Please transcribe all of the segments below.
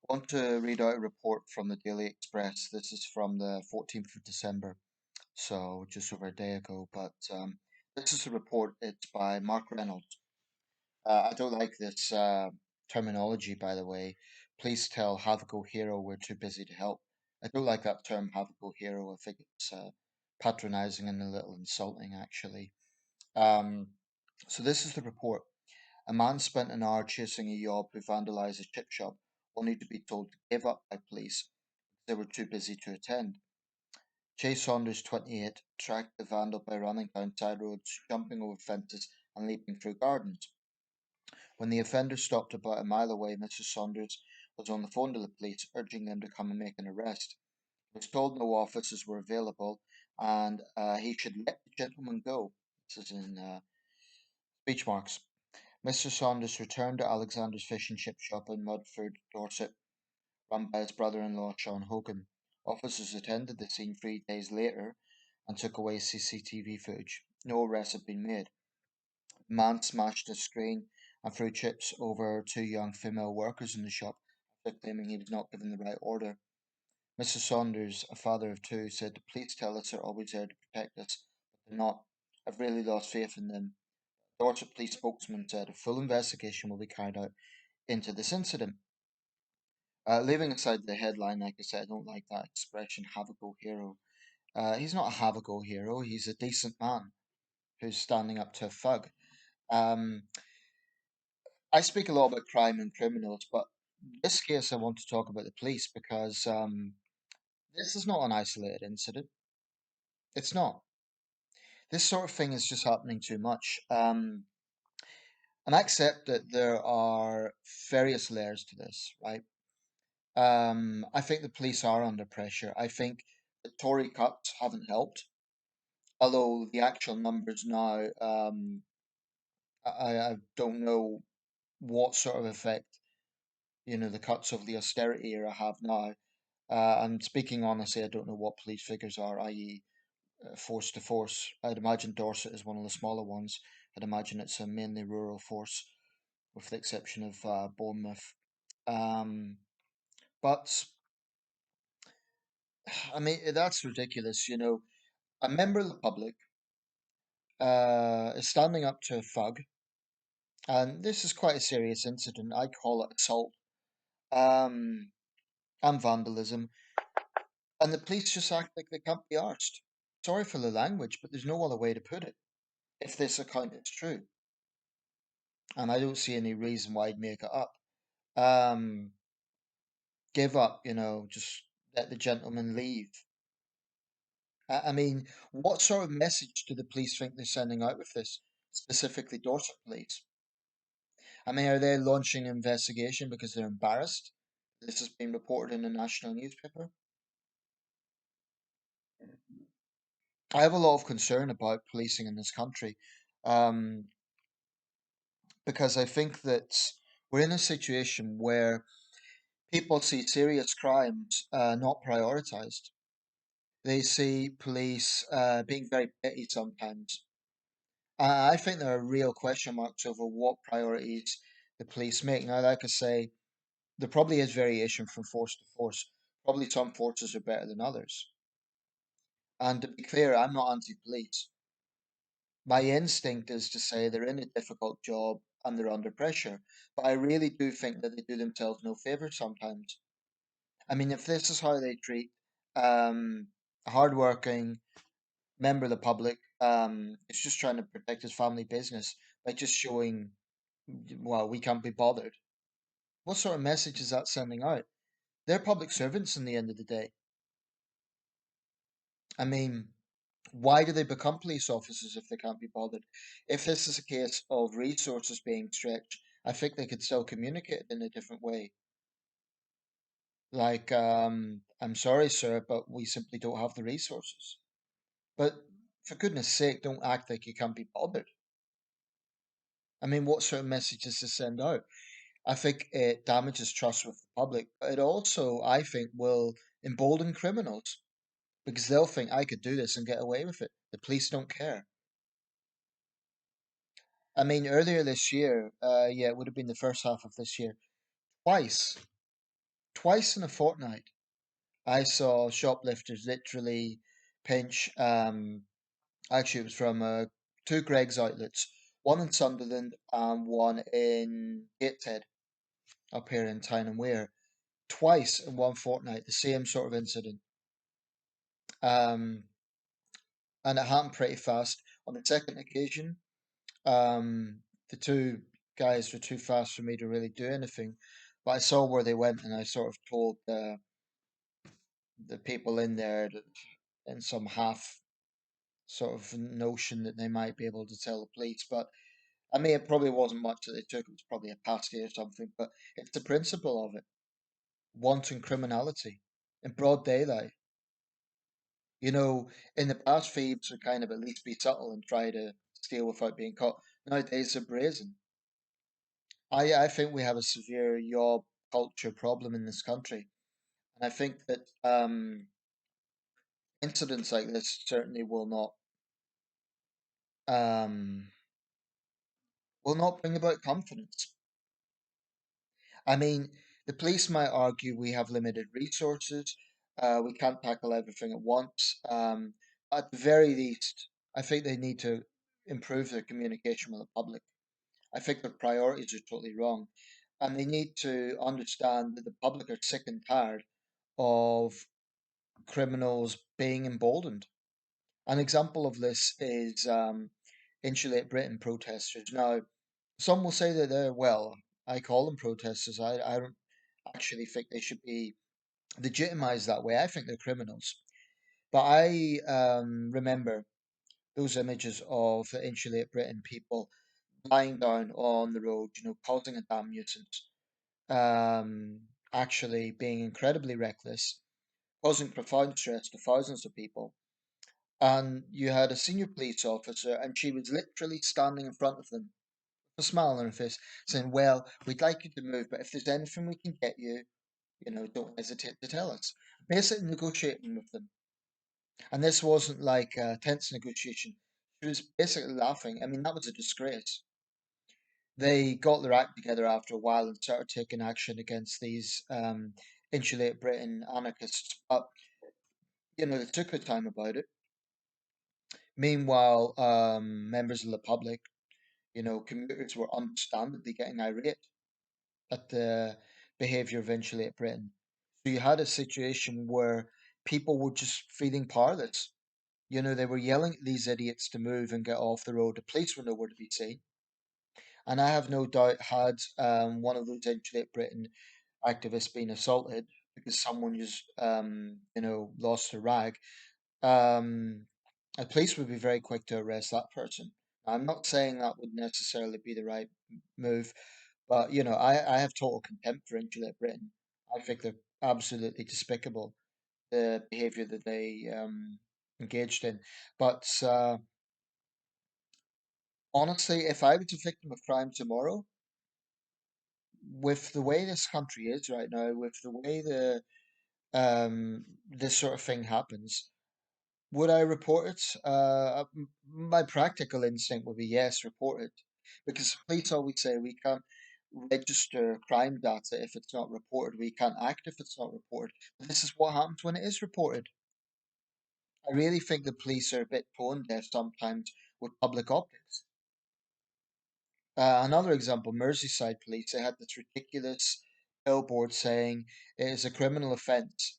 Want to read out a report from the Daily Express. This is from the 14th of December, so just over a day ago. But this is a report. It's by Mark Reynolds. I don't like this terminology, by the way. Please tell Have a Go Hero we're too busy to help. I don't like that term, Have a Go Hero. I think it's patronizing and a little insulting, actually. Um, so this is the report. A man spent an hour chasing a yob who vandalized a chip shop, only to be told to give up by police. They were too busy to attend. Chase Saunders, 28, tracked the vandal by running down side roads, jumping over fences, and leaping through gardens. When the offender stopped about a mile away, Mr. Saunders was on the phone to the police, urging them to come and make an arrest. He was told no officers were available and he should let the gentleman go. This is in speech marks. Mr. Saunders returned to Alexander's fish and chip shop in Mudford, Dorset, run by his brother-in-law Sean Hogan. Officers attended the scene 3 days later and took away CCTV footage. No arrests had been made. The man smashed a screen and threw chips over two young female workers in the shop after claiming he was not given the right order. Mr. Saunders, a father of two, said the police tell us they're always there to protect us, but they're not. I've really lost faith in them. The Dorset police spokesman said a full investigation will be carried out into this incident. Leaving aside the headline, like I said, I don't like that expression, have a go hero. He's not a have a go hero, he's a decent man who's standing up to a thug. Um, I speak a lot about crime and criminals, but in this case, I want to talk about the police because this is not an isolated incident. It's not. This sort of thing is just happening too much. And I accept that there are various layers to this, right? I think the police are under pressure. I think the Tory cuts haven't helped, although the actual numbers now, I don't know what sort of effect the cuts of the austerity era have now. And speaking honestly, I don't know what police figures are, i.e., force to force. I'd imagine Dorset is one of the smaller ones. I'd imagine it's a mainly rural force, with the exception of Bournemouth. Um, but I mean, that's ridiculous. A member of the public is standing up to a thug, and this is quite a serious incident. I call it assault um, and vandalism, and the police just act like they can't be arsed. Sorry for the language, but there's no other way to put it. If this account is true, and I don't see any reason why I'd make it up. Um, Give up, just let the gentleman leave. I mean, what sort of message do the police think they're sending out with this, specifically Dorset police? I mean, are they launching an investigation because they're embarrassed? This has been reported in a national newspaper. I have a lot of concern about policing in this country um, because I think that we're in a situation where people see serious crimes not prioritized. They see police being very petty sometimes. I think there are real question marks over what priorities the police make. Now, like I say, there probably is variation from force to force. Probably some forces are better than others. And to be clear, I'm not anti-police. My instinct is to say they're in a difficult job and they're under pressure. But I really do think that they do themselves no favors sometimes. I mean, if this is how they treat a hardworking member of the public, is just trying to protect his family business by just showing, well, we can't be bothered. What sort of message is that sending out? They're public servants in the end of the day. I mean, why do they become police officers if they can't be bothered? If this is a case of resources being stretched, I think they could still communicate in a different way. Like, I'm sorry, sir, but we simply don't have the resources. But for goodness sake, don't act like you can't be bothered. I mean, what sort of message does this send out? I think it damages trust with the public, but it also, I think, will embolden criminals because they'll think I could do this and get away with it. The police don't care. I mean, earlier this year, yeah, it would have been the first half of this year, twice, Twice in a fortnight, I saw shoplifters literally pinch. Actually, it was from two Greg's outlets, one in Sunderland and one in Gateshead up here in Tyne and Wear. Twice in one fortnight, the same sort of incident. Um, and it happened pretty fast. On the second occasion, the two guys were too fast for me to really do anything, but I saw where they went, and I sort of told the people in there that in some half sort of notion that they might be able to tell the police. But I mean, it probably wasn't much that they took. It was probably a pasty or something. But it's the principle of it: wanton criminality in broad daylight. You know, in the past, thieves would kind of at least be subtle and try to steal without being caught. Nowadays, they're brazen. I think we have a severe yob culture problem in this country, and I think that incidents like this certainly um, will not bring about confidence. I mean, the police might argue we have limited resources, we can't tackle everything at once. At the very least, I think they need to improve their communication with the public. I think their priorities are totally wrong, and they need to understand that the public are sick and tired of criminals being emboldened. An example of this is Insulate Britain protesters. Now, some will say that they're, well, I call them protesters. I don't actually think they should be legitimized that way. I think they're criminals. But I remember those images of the Insulate Britain people lying down on the road, causing a damn nuisance, actually being incredibly reckless, causing profound stress to thousands of people. And you had a senior police officer, and she was literally standing in front of them, with a smile on her face, saying, "Well, we'd like you to move, but if there's anything we can get you, don't hesitate to tell us." Basically, negotiating with them. And this wasn't like a tense negotiation. She was basically laughing. I mean, that was a disgrace. They got their act together after a while and started taking action against these Insulate Britain anarchists. But, they took their time about it. Meanwhile, members of the public, commuters were understandably getting irate at the behaviour of Insulate Britain. So you had a situation where people were just feeling powerless. They were yelling at these idiots to move and get off the road. The police were nowhere to be seen. And I have no doubt, had one of those Insulate Britain activists been assaulted because someone just, lost a rag, um, the police would be very quick to arrest that person. I'm not saying that would necessarily be the right move, but I have total contempt for Insulate Britain. I think they're absolutely despicable, the behaviour that they engaged in. But honestly, if I was a victim of crime tomorrow, with the way this country is right now, with the way this sort of thing happens, would I report it? My practical instinct would be yes, report it, because police always say we can't register crime data if it's not reported. We can't act if it's not reported. But this is what happens when it is reported. I really think the police are a bit tone deaf sometimes with public optics. Another example, Merseyside police, they had this ridiculous billboard saying it is a criminal offence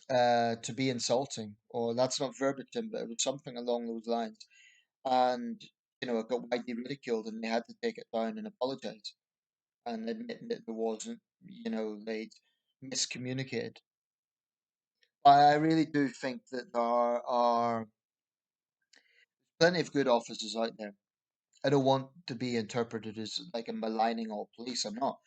to be insulting, or that's not verbatim, but it was something along those lines. And, it got widely ridiculed, and they had to take it down and apologize and admit that there wasn't, they'd miscommunicated. I really do think that there are plenty of good officers out there. I don't want to be interpreted as like I'm maligning all police. I'm not.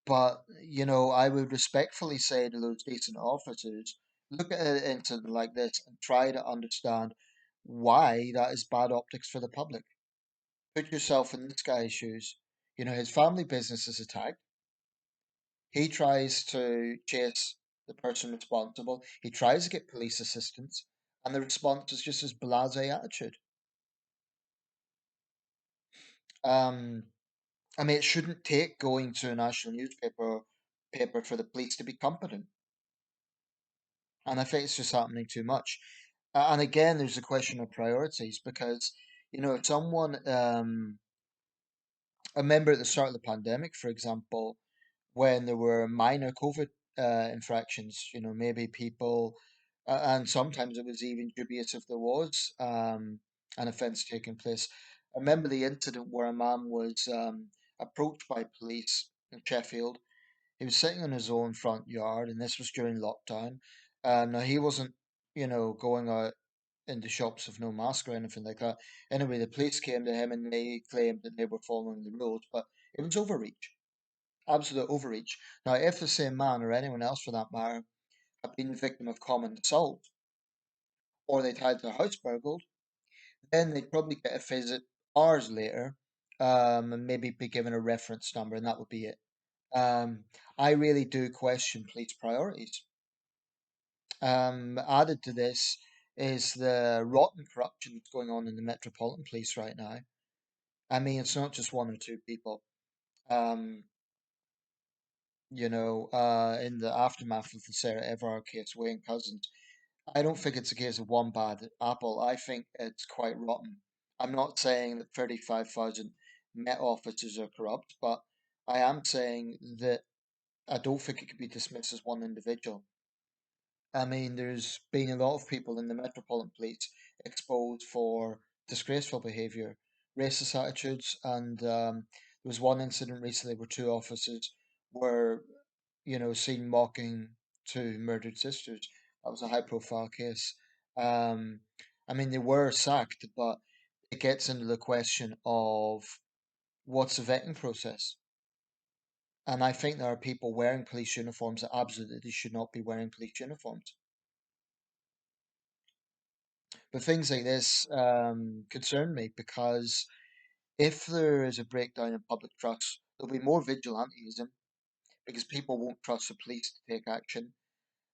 But, I would respectfully say to those decent officers, look at an incident like this and try to understand why that is bad optics for the public. Put yourself in this guy's shoes. His family business is attacked. He tries to chase the person responsible. He tries to get police assistance, and the response is just his blasé attitude. Um, I mean, it shouldn't take going to a national newspaper paper for the police to be competent. And I think it's just happening too much. And again, there's a question of priorities because, if someone, I remember at the start of the pandemic, for example, when there were minor COVID infractions, maybe people, and sometimes it was even dubious if there was an offence taking place. I remember the incident where a man was approached by police in Sheffield. He was sitting in his own front yard, and this was during lockdown. Now he wasn't, going out in the shops with no mask or anything like that. Anyway, the police came to him and they claimed that they were following the rules, but it was overreach, absolute overreach. Now, if the same man or anyone else for that matter had been the victim of common assault or they'd had their house burgled, then they'd probably get a visit hours later, and maybe be given a reference number, and that would be it. I really do question police priorities. Added to this is the rotten corruption that's going on in the Metropolitan Police right now. I mean, it's not just one or two people. Um, in the aftermath of the Sarah Everard case, Wayne Cousins, I don't think it's a case of one bad apple. I think it's quite rotten. I'm not saying that 35,000 Met officers are corrupt, but I am saying that I don't think it could be dismissed as one individual. I mean, there's been a lot of people in the Metropolitan Police exposed for disgraceful behaviour, racist attitudes, and there was one incident recently where two officers were, seen mocking two murdered sisters. That was a high-profile case. Um, I mean, they were sacked, but it gets into the question of what's the vetting process. And I think there are people wearing police uniforms that absolutely should not be wearing police uniforms. But things like this concern me because if there is a breakdown in public trust, there'll be more vigilantism because people won't trust the police to take action.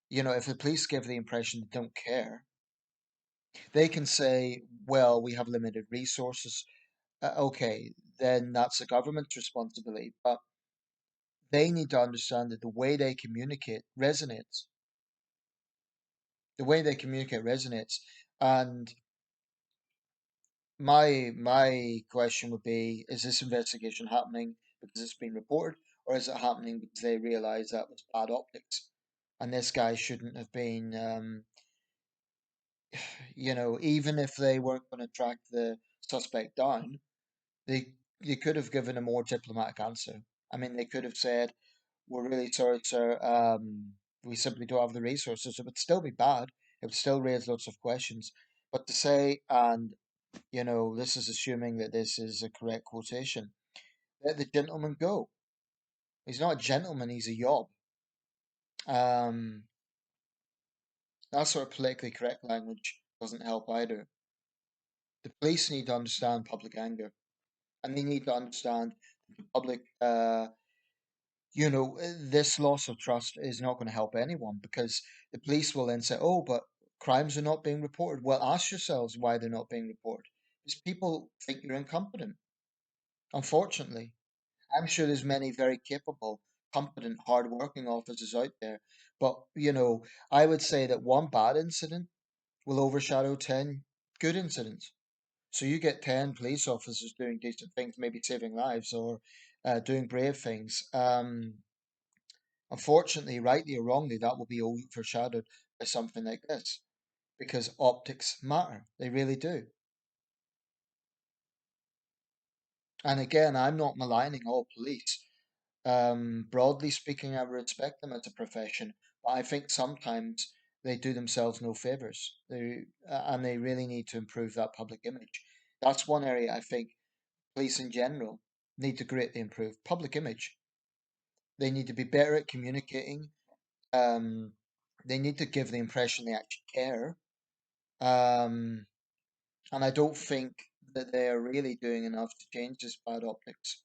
If the police give the impression they don't care, they can say, well, we have limited resources. Okay, then that's the government's responsibility. But they need to understand that the way they communicate resonates. The way they communicate resonates. And my question would be: is this investigation happening because it's been reported, or is it happening because they realise that was bad optics, and this guy shouldn't have been? Even if they weren't going to track the suspect down, they they could have given a more diplomatic answer. I mean, they could have said, "We're really sorry, sir. We simply don't have the resources." It would still be bad. It would still raise lots of questions. But to say, and this is assuming that this is a correct quotation. Let the gentleman go. He's not a gentleman, he's a yob. Um, that sort of politically correct language doesn't help either. The police need to understand public anger, and they need to understand the public. This loss of trust is not going to help anyone because the police will then say, "Oh, but crimes are not being reported." Well, ask yourselves why they're not being reported. Because people think you're incompetent. Unfortunately, I'm sure there's many very capable, competent, hard-working officers out there. But, I would say that one bad incident will overshadow 10 good incidents. So you get 10 police officers doing decent things, maybe saving lives or doing brave things. Unfortunately, rightly or wrongly, that will be overshadowed by something like this because optics matter. They really do. And again, I'm not maligning all police. Broadly speaking, I respect them as a profession, but I think sometimes they do themselves no favors. And they really need to improve that public image. That's one area I think police in general need to greatly improve public image. They need to be better at communicating. Um, they need to give the impression they actually care. Um, and I don't think that they are really doing enough to change this bad optics.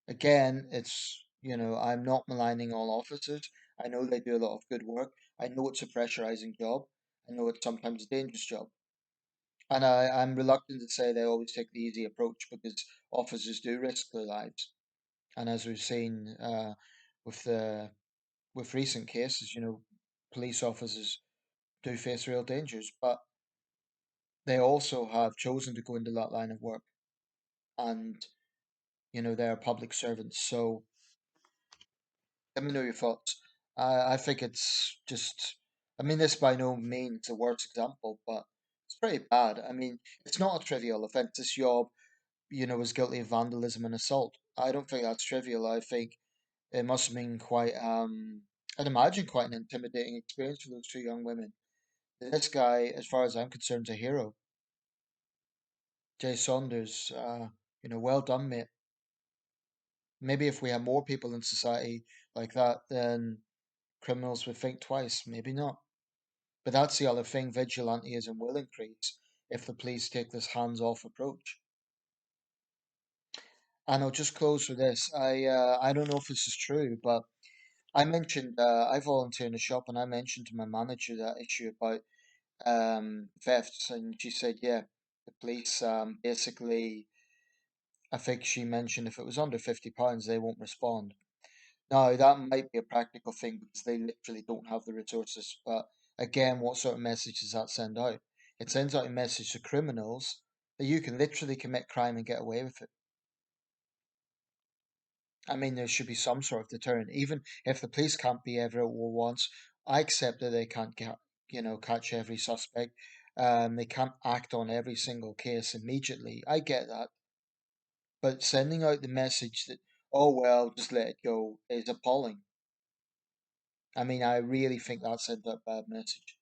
Again, I'm not maligning all officers. I know they do a lot of good work. I know it's a pressurizing job. I know it's sometimes a dangerous job. And I'm reluctant to say they always take the easy approach because officers do risk their lives. And as we've seen, with the with recent cases. Police officers do face real dangers, but they also have chosen to go into that line of work, and they are public servants. So let me know your thoughts. I think it's just, I mean, this by no means a worst example, but it's pretty bad. I mean, it's not a trivial offence. This job, was guilty of vandalism and assault. I don't think that's trivial. I think it must have been quite, I'd imagine quite an intimidating experience for those two young women. This guy, as far as I'm concerned, is a hero. Jay Saunders, well done, mate. Maybe if we had more people in society like that, then criminals would think twice. Maybe not. But that's the other thing, vigilantism will increase if the police take this hands-off approach. And I'll just close with this. I don't know if this is true, but I mentioned I volunteer in a shop, and I mentioned to my manager that issue about thefts, and she said, yeah, the police basically. I think she mentioned if it was under £50, they won't respond. Now, that might be a practical thing because they literally don't have the resources. But again, what sort of message does that send out? It sends out a message to criminals that you can literally commit crime and get away with it. I mean, there should be some sort of deterrent. Even if the police can't be everywhere at once, I accept that they can't catch every suspect. They can't act on every single case immediately. I get that. But sending out the message that, oh, well, just let it go is appalling. I mean, I really think that sent out a bad message.